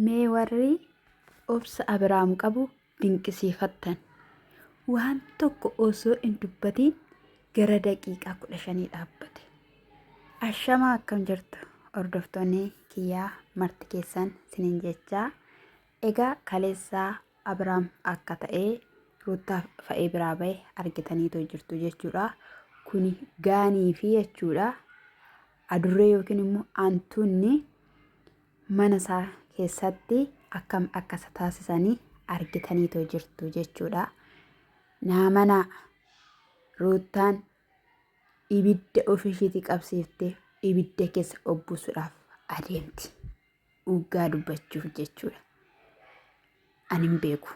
Mee warri obsa Abiraam qabu dinqisiifattan. Waan tokko osoo hin dubbatiin gara daqiiqaa 15 dhaabbate. Ashamaa akkam jirtu hordoftoonni kiyyaa marti keessan sinin jechaa. Egaa kaleessaa Abiraam akka ta'ee Ruutaa fa'ee biraa ba'e argitaniitoo jirtu jechuudha. Kuni gaanii fi jechuudha. Adurree yookiin immoo aantuunni mana isaa keessatti akkam akkasa taasisanii argitaniitoo jirtu jechuudha. Naamana Ruutaan ibidda ofiishiitii qabsiiftee ibidda keessa obbusuudhaaf adeemti. Dhugaa dubbachuuf jechuudha. Ani hin beeku.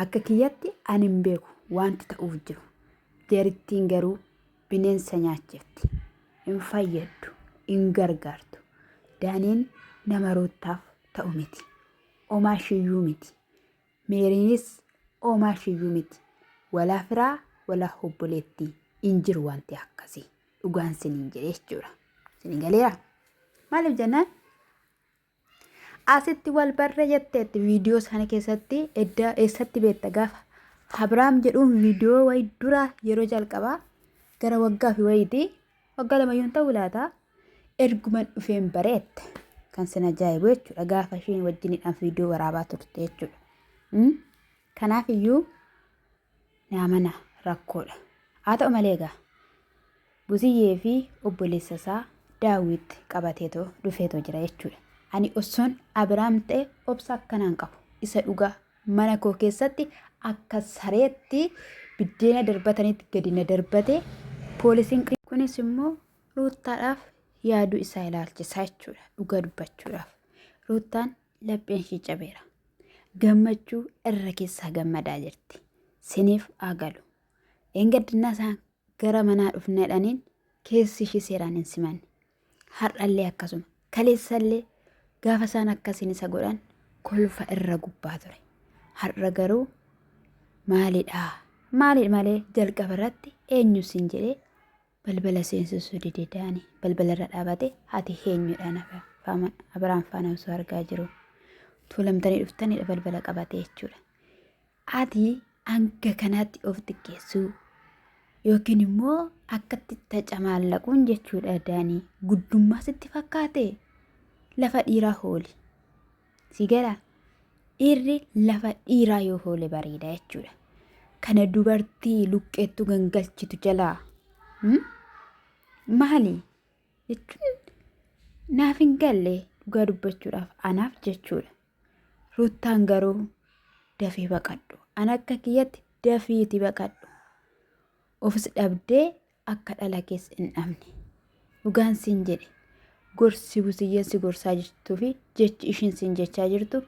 Akka kiyyatti ani hin beeku wanti ta'uuf jiru. Jeerittiin garuu bineensa nyaachifti. Hin fayyaddu. Hin gargaartu. Daaniin nama Ruutaaf ta'u miti. Omaa shiyyuu miti. Meeriinis omaa shiyyuu miti. Walaa firaa walaa obboleettii hin jiru wanti akkasii. Dhugaan siniin jedhee jechuudha. Siniin galeera. Maaliif jennaan? Asitti wal barra jetteetti viidiyoo sana keessatti edda eessatti beekta gaafa Abiraam jedhuun viidiyoo wayi dura yeroo jalqabaa gara waggaa fi wayiiti waggaa lamayyuun ta'uu laata erguman dhufeen bareette kan sin ajaa'ibu jechuudha gaafa isheen wajjinidhaan viidiyoo waraabaa turte jechuudha. Kanaaf iyyuu naamana rakkoodha. Haa ta'u malee egaa Buziyyee fi obboleessa isaa Daawit qabateetoo dhufeetoo jira jechuudha. Ani osoon Abiraam ta'e obsa akkanaan qabu. Isa dhugaa mana koo keessatti akka sareetti biddeena darbatanitti gadi na darbate poolisiin kunis immoo Ruutaadhaaf yaaduu isaa ilaalchisaa jechuudha. Dhugaa dubbachuudhaaf. Ruutaan lapheen ishii cabeera. Gammachuu irra keessaa gammadaa jirti. Siniif agalu. Engaddinaa isaan gara manaa dhufneedhaniin keessi ishii seeraan hin simanne. Har'allee akkasuma. Kaleessallee gaafa isaan akkasiin isa godhan kolfa irra gubbaa ture. Har'a garuu maalidhaa? Maali malee jalqaba irratti eenyu siin jedhee balbala seensisuu didee Daanii balbala irra dhaabate ati eenyudhaan Abiraam faana osoo argaa jiru. Tuulamtanii dhuftanidha balbala qabate jechuudha. Ati hanga kanaatti of xiqqeessuu yookiin immoo akkatti tacamaallaquun jechuudha Daanii guddummaa sitti fakkaate. Lafa dhiiraa hooli. Si gala dhiirri lafa dhiiraa yoo hoole bareeda jechuudha. Kana dubartii luqqeettu gangalchitu jalaa. Maali? Jechuun naaf hin galle dhugaa dubbachuudhaaf anaaf jechuudha. Ruutaan garuu dafee baqadhu. An akka kiyyatti dafiiti baqadhu. Ofis dhabdee akka dhala keessa hin dhabne. Dhugaan siin jedhe. Gorsi Buziyyeen si gorsaa jirtuu fi jechi ishiin siin jechaa jirtu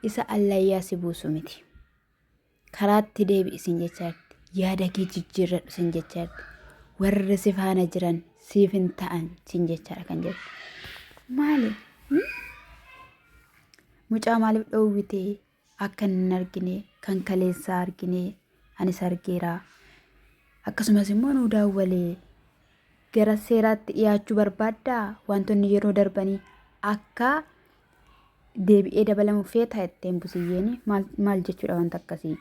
isa allayyaa si buusu miti. Karaatti deebi'i siin jechaa jirti. Yaada kee jijjiirradhu siin jechaa jirti. Warri si faana jiran siif hin ta'an siin jechaadha kan jedhu. Maali? Mucaa maaliif dhoowwitee akka hin argine kan kaleessaa argine anis argeera. Akkasumas immoo nu daawwalee. Gara seeraatti dhiyaachuu barbaaddaa wantoonni yeroo darbanii akka deebi'ee dabalamu feetaa ittiin Buziyyeen maal jechuudha wanta akkasii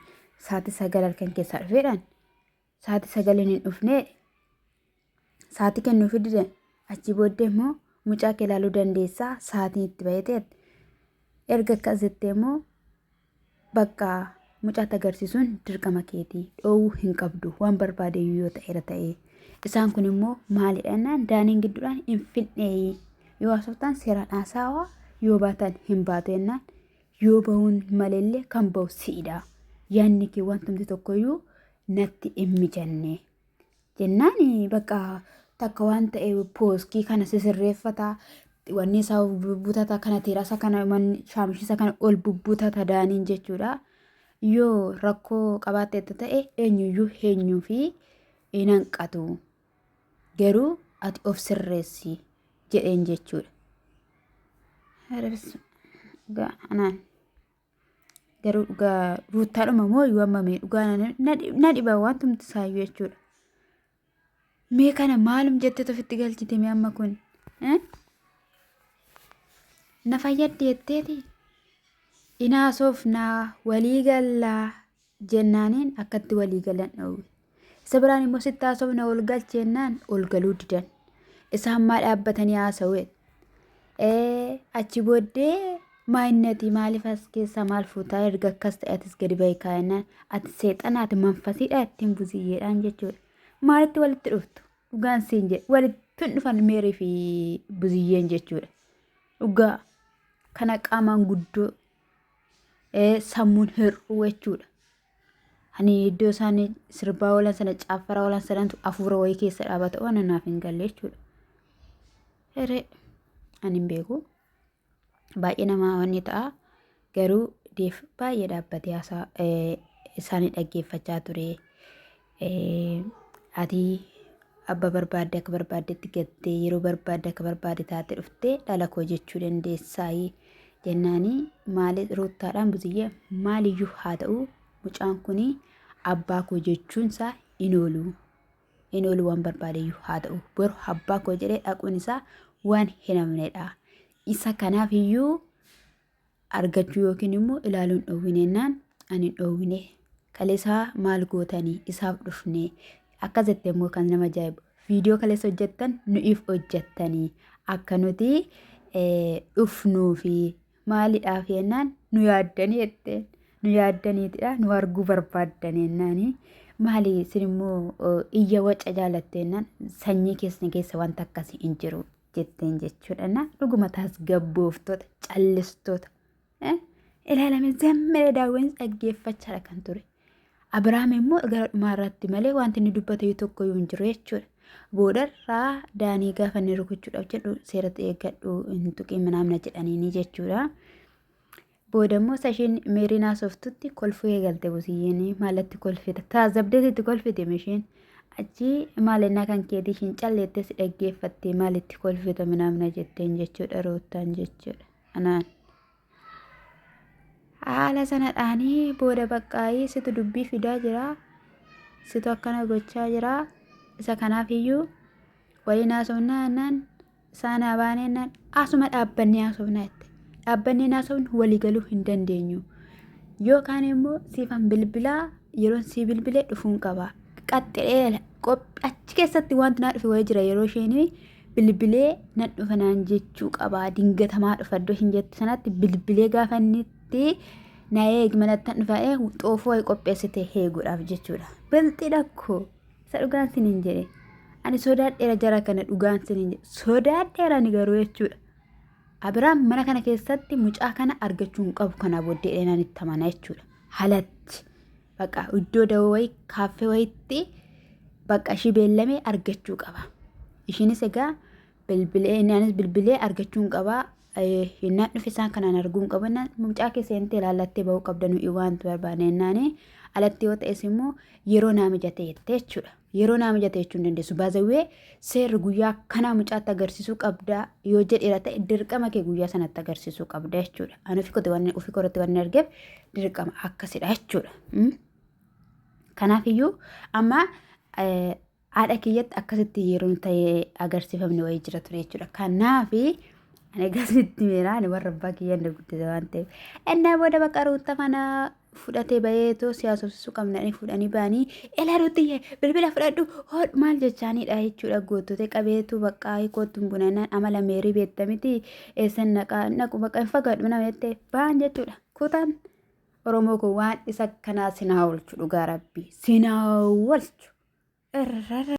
sa'aatii 9 halkan keessaa dhufeedhaan sa'aatii 9 hin dhufnee sa'aatii kennuuf didan achi booddee immoo mucaa kee ilaaluu dandeessaa sa'aatiin itti baheeteet erga akkas jettee immoo bakka mucaatti agarsiisuun dirqama keetii dhoowwuu hin qabdu waan barbaade yoo ta'eera ta'ee. Isaan kun immoo maalidhaan Daaniin gidduudhaan hin fidnee yoo haasoftan seeraan haasaawaa yoo baatan hin baatu jennaan yoo bahuun maleellee kan bahu si'idha. Yaanni kee wantumti tokkoyyuu natti hin mijanne jennaan bakka takka waan ta'e pooskii kana sisirreeffata wanni isaa bubbutata kana teeraasa kana shaamishisa kana ol bubbutata Daaniin jechuudha. Yoo rakkoo qabaatteetta ta'e eenyuu fi hin hanqatu. Garuu ati of sirreessi jedheen jechuudha. Garuu dhugaa Ruutaadhuma moo yoo hammamee dhugaa na dhiba wantumti isaayyuu jechuudha. Mee kana maalum jettee ofitti galchite mee amma kun? Na fayyadde jetteeti inaasofnaa walii gallaa jennaaniin akkatti walii galan dhowwe. Isa biraan immoo sitti haasofna ol galchennaan ol galuu didan. Isaan maa dhaabbatanii haasawee achi booddee maayinnati maaliif as keessa maal fuutaa erga akkas ta'atis gadi bahi kaa'ennaan ati seexanaati manfasiidha ittiin buziyyeedhaan jechuudha. Maalitti walitti dhuftu dhugaan siin jedhe walitti dhufan meerii fi buziyyeen jechuudha. Dhugaa kana qaamaan guddoo sammuun hir'uu jechuudha. Ani iddoo isaanii sirbaa oolan sana caaffaraa oolan sanatu afuura wayii keessa dhaabata waan naaf hin galle jechuudha. Hiree ani hin beeku baay'ee namaa wanni ta'a garuu deef baay'ee dhaabbatee haasaa isaanii dhaggeeffachaa ture. Ati abba barbaadde akka barbaaddetti gattee yeroo barbaadde akka barbaadde taate dhuftee dhala koo jechuu dandeessaayii jennaanii maali ruuttaadhaan buziyyee maaliyyuu haa ta'u mucaan kuni abbaa koo jechuunsaa in oolu waan barbaadeyyuu haa ta'u boru abbaa koo jedhee dhaquun isaa waan hin hafnedha. Isa kanaaf iyyuu argachuu yookiin immoo ilaaluun dhoowwineennaan ani dhoowwine kaleessaa maal gootanii isaaf dhufne akkasitti immoo kan nama ajaa'ibu viidiyoo kaleessa hojjettan nu'iif hojjettanii akka nuti dhufnuu fi maaliidhaaf yennaan nu yaaddanii jetteen nu yaaddaniitidha nu arguu barbaaddaneennaani maali isin immoo iyya waca jaalatteennaan sanyii keessan keessa wanta akkasii hin jiru jetteen jechuudha. Dhuguma taas gabbooftoota callistoota ilaalame zammee daawwanni dhaggeeffachaa kan ture. Abiraam immoo gara dhumaarratti malee wanti inni dubbate tokko yoo hin jiru jechuudha. Boodarraa daanii gaafa inni rukuchuudhaaf jedhu seeratti eeggadhu hin tuqiin manaamna jedhaniini jechuudha. Booda immoo sashiin meeriin haasoftutti kolfuu eegalte buziyyeen maalatti kolfita taazabdeetitti kolfite mishiin achi maalennaa kan keetii ishiin calleettes dhaggeeffattee maalitti kolfita manaamna jetteen jechuudha roottaan jechuudha. Anaan haala sanadhaanii booda baqqaayii situ dubbii fidaa jira situ akkana gochaa jira. Isa kanaaf iyyuu waliin haasofnaannaan isaan abaanennaan asuma dhaabbannee haasofnaa jette. Dhaabbannee haasofnu walii galuu hin dandeenyu. Yookaan immoo siifan bilbilaa yeroon sii bilbilee dhufuun qaba. Qaxxee achi keessatti wanti naa dhufe wayii jira yeroo isheen bilbilee nan dhufa naan jechuu qaba. Dingatamaa dhufa iddoo hin jettu sanatti bilbilee gaafa innitti na eegi manattan dhufa'ee xoofoo wayii qopheessite eeguudhaaf jechuudha. Bilxii dhakkoo. Isa dhugaan siniin jedhe ani sodaadheera jara kana dhugaan siniin jedhe sodaadheera ni garuu jechuudha. Abiraam mana kana keessatti mucaa kana argachuu hin qabu kana booddee dheeraan itti amana jechuudha. Halatti baqa iddoo dawoo wayii kaaffee wayiitti baqa ishii beellamee argachuu qaba. Ishiinis egaa bilbilee innis bilbilee argachuu hin qaba. Hinnaan dhufe isaan kanaan arguu hin qabu. Mucaa keessa inni ilaallattee bahuu qabda nuyi waanti barbaaneennaani alatti yoo ta'es immoo yeroo naa mijate jettee jechuudha. Yeroo naa mijate jechuun dandeessu. Baazawwee seerri guyyaa kanaa mucaatti agarsiisuu qabda yoo jedheera ta'e dirqama kee guyyaa sanatti agarsiisuu qabda jechuudha. Ani ofii korratti waan argeef dirqama akkasidha jechuudha. Kanaaf iyyuu amma haadha kiyyatti akkasitti yeroo ta'e agarsiifamne wayii jira ture jechuudha. Kanaaf ani gasitti meera ani warra abbaa kiyyaan guddise waan ta'eef. Innaa booda baqa ruutta mana fudhatee baheetoo siyaasofsiisuu qabnanii fudhanii ba'anii ilaaluutti bilbila fudhadhu hodh maal jechaanidha jechuudha. Goottotee qabeetu baqqaa kootuun bunannaan amala meerii beektamiti eessan naqu baqa hin fagaadhu nama jettee ba'an jechuudha. Kutaan Oromoo kun waan isa kanaa sinaa oolchu dhugaa rabbii sinaa oolchu.